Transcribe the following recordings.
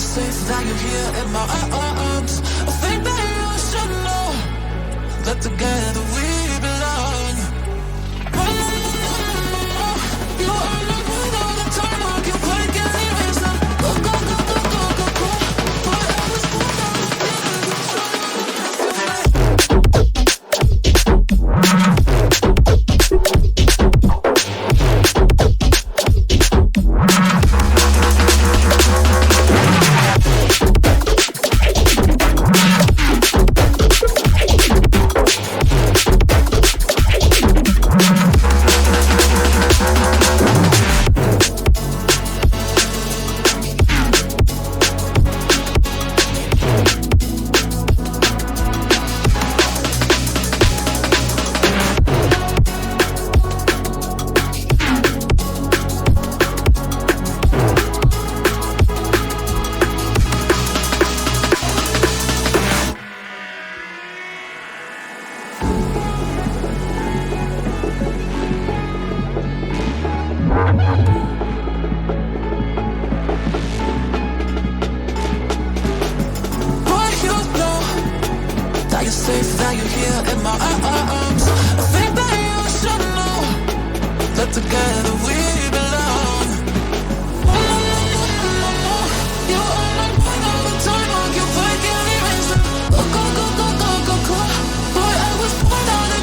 safe that you're here in my arms. I think that you should know that together we belong. You are not with all the time. I can fight any reason. Go, go, go, go, go, go, go. Boy, I was born on the safe that you're here in my arms. I think that you should know that together we belong. You are not with all the time. I can fight any reason. Go, go, go, go, go, go, go. Boy, I was born on the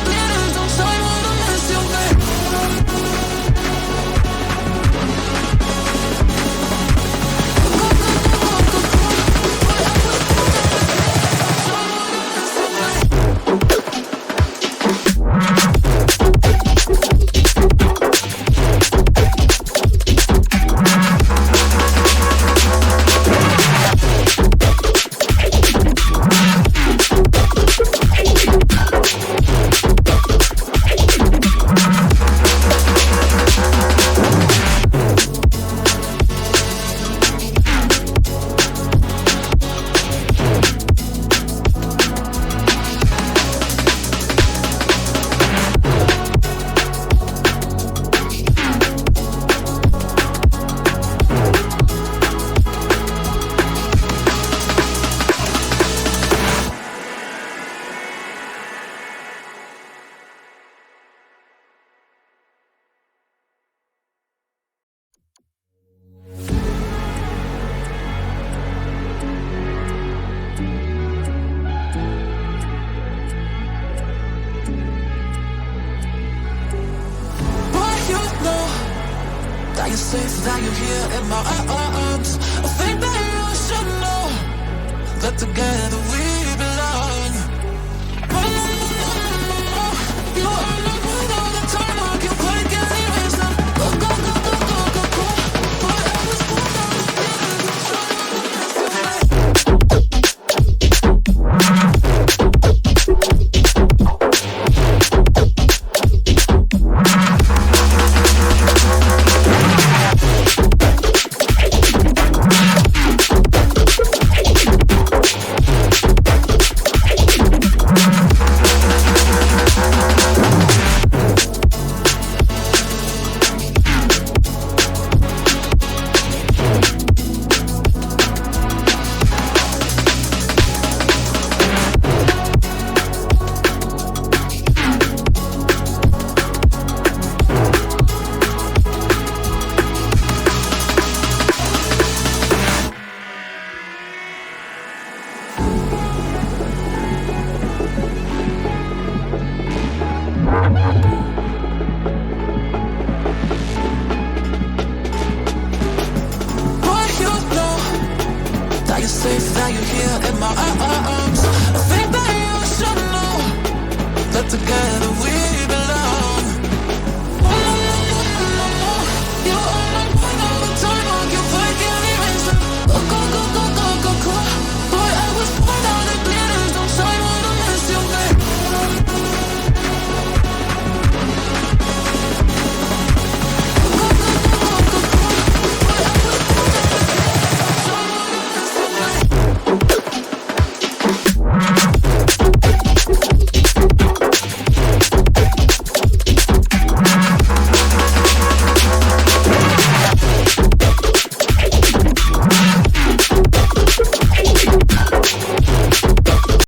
safe that you're here in my arms. I think that you should know that together we